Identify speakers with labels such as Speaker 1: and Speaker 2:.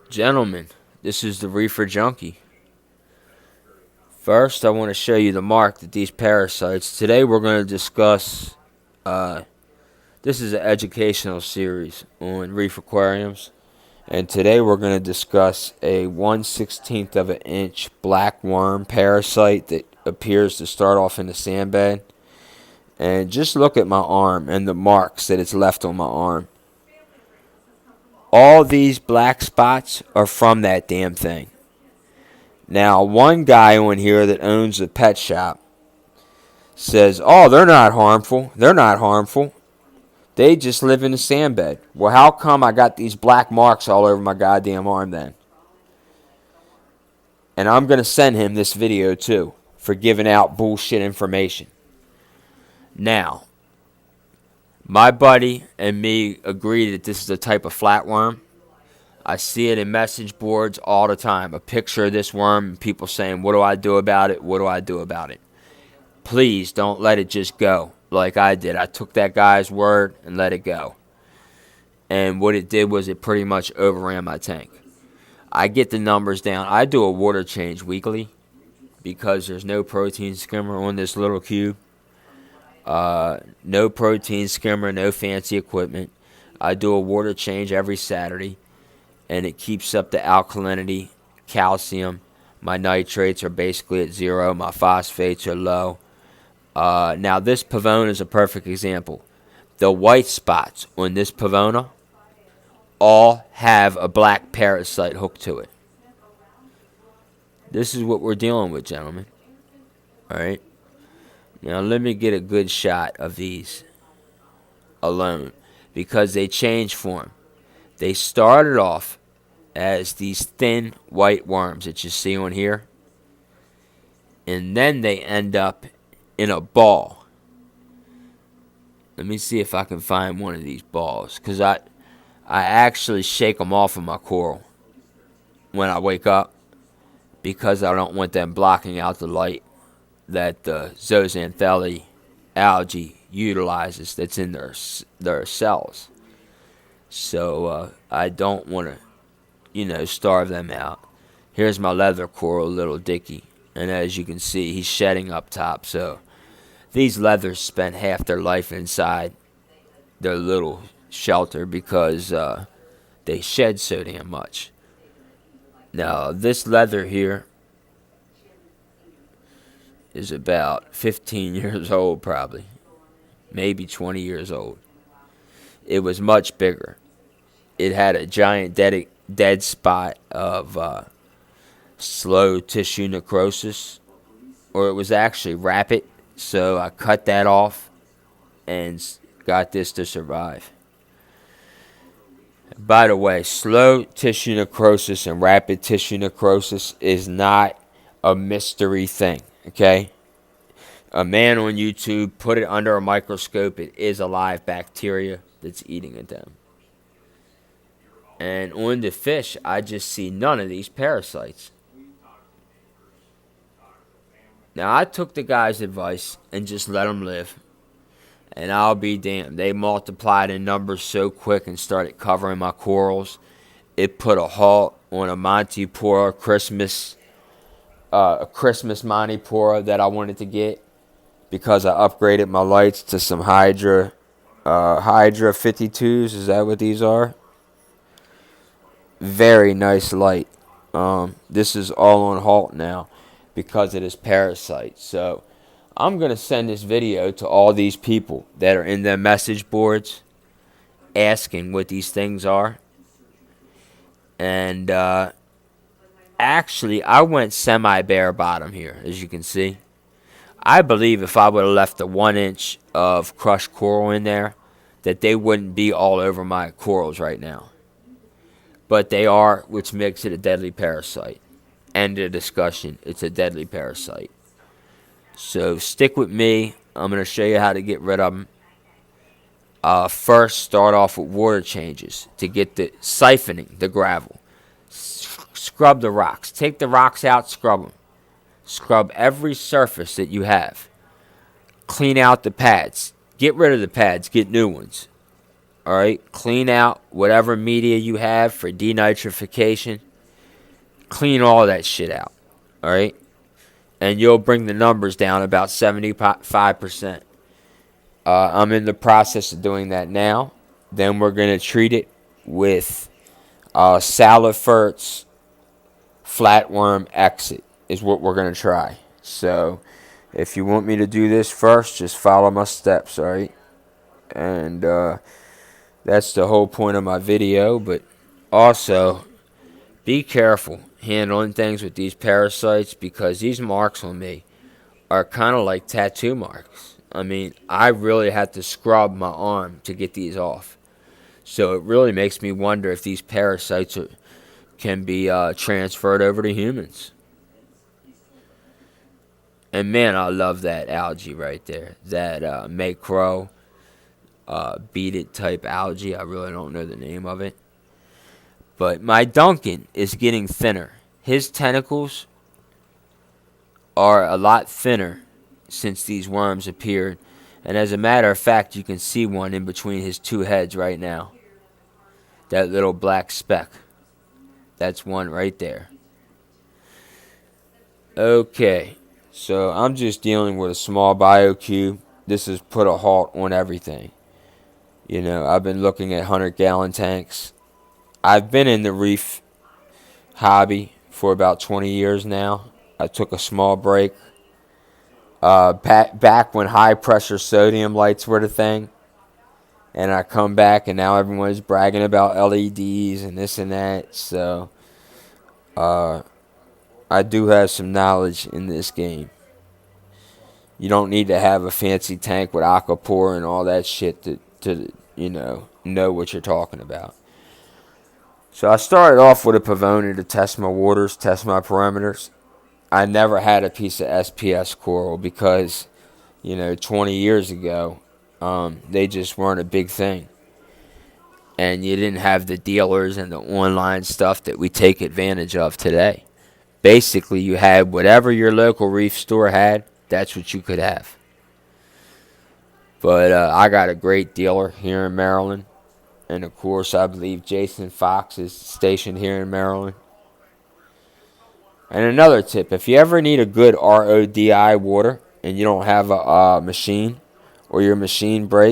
Speaker 1: Gentlemen, this is the Reefer Junkie. First, I want to show you the mark that these parasites. Today, we're going to discuss. Uh, this is an educational series on reef aquariums, and today we're going to discuss a 1/16 of an inch black worm parasite that appears to start off in the sand bed. And just look at my arm and the marks that it's left on my arm. All these black spots are from that damn thing. Now, one guy on here that owns a pet shop says, "Oh, they're not harmful. They're not harmful. They just live in the sand bed." Well, how come I got these black marks all over my goddamn arm then? And I'm going to send him this video too for giving out bullshit information. Now, my buddy and me agree that this is a type of flatworm. I see it in message boards all the time. A picture of this worm and people saying, "What do I do about it? What do I do about it?" Please don't let it just go like I did. I took that guy's word and let it go. And what it did was it pretty much overran my tank. I get the numbers down. I do a water change weekly because there's no protein skimmer on this little cube. No protein skimmer, no fancy equipment. I do a water change every Saturday, and it keeps up the alkalinity, calcium. My nitrates are basically at zero. My phosphates are low. Now, this pavona is a perfect example. The white spots on this pavona all have a black parasite hooked to it. This is what we're dealing with, gentlemen. All right? Now, let me get a good shot of these alone because they change form. They started off as these thin white worms that you see on here, and then they end up in a ball. Let me see if I can find one of these balls, because I actually shake them off of my coral when I wake up because I don't want them blocking out the light that the zooxanthellae algae utilizes that's in their cells. So I don't want to, starve them out. Here's my leather coral, little Dicky, and as you can see, he's shedding up top. So these leathers spend half their life inside their little shelter because they shed so damn much. Now, this leather here is about 15 years old, probably, maybe 20 years old. It was much bigger. It had a giant dead spot of slow tissue necrosis, or it was actually rapid. So I cut that off and got this to survive. By the way, slow tissue necrosis and rapid tissue necrosis is not a mystery thing, okay? A man on YouTube put it under a microscope. It is a live bacteria that's eating at them. And on the fish, I just see none of these parasites. Now, I took the guy's advice and just let them live. And I'll be damned. They multiplied in numbers so quick and started covering my corals. It put a halt on a Montipora Christmas Montipora that I wanted to get because I upgraded my lights to some Hydra 52s. Is that what these are? Very nice light. This is all on halt now because of this parasite. So I'm going to send this video to all these people that are in their message boards asking what these things are. And actually, I went semi-bare bottom here, as you can see. I believe if I would have left a 1 inch of crushed coral in there, that they wouldn't be all over my corals right now. But they are, which makes it a deadly parasite. End of discussion. It's a deadly parasite. So stick with me. I'm going to show you how to get rid of them. First, start off with water changes to get the siphoning the gravel. Scrub the rocks. Take the rocks out, scrub them. Scrub every surface that you have. Clean out the pads. Get rid of the pads. Get new ones. Alright, clean out whatever media you have for denitrification. Clean all that shit out. Alright? And you'll bring the numbers down about 75%. I'm in the process of doing that now. Then we're going to treat it with Salifert flatworm exit is what we're going to try. So if you want me to do this first, just follow my steps, alright? And that's the whole point of my video. But also, be careful handling things with these parasites, because these marks on me are kind of like tattoo marks. I mean, I really had to scrub my arm to get these off. So it really makes me wonder if these parasites can be transferred over to humans. And man, I love that algae right there. That macro beaded type algae. I really don't know the name of it. But my Duncan is getting thinner. His tentacles are a lot thinner since these worms appeared. And as a matter of fact, you can see one in between his two heads right now. That little black speck. That's one right there. Okay. So I'm just dealing with a small BioCube. This has put a halt on everything. You know, I've been looking at 100-gallon tanks. I've been in the reef hobby for about 20 years now. I took a small break. Back when high pressure sodium lights were the thing. And I come back and now everyone's bragging about LEDs and this and that. So I do have some knowledge in this game. You don't need to have a fancy tank with aquaporin and all that shit to know what you're talking about. So I started off with a Pavonia to test my waters, test my perimeters. I never had a piece of SPS coral because, 20 years ago, they just weren't a big thing. And you didn't have the dealers and the online stuff that we take advantage of today. Basically, you had whatever your local reef store had, that's what you could have. But I got a great dealer here in Maryland. And of course, I believe Jason Fox is stationed here in Maryland. And another tip, if you ever need a good RODI water and you don't have a machine, or your machine breaks,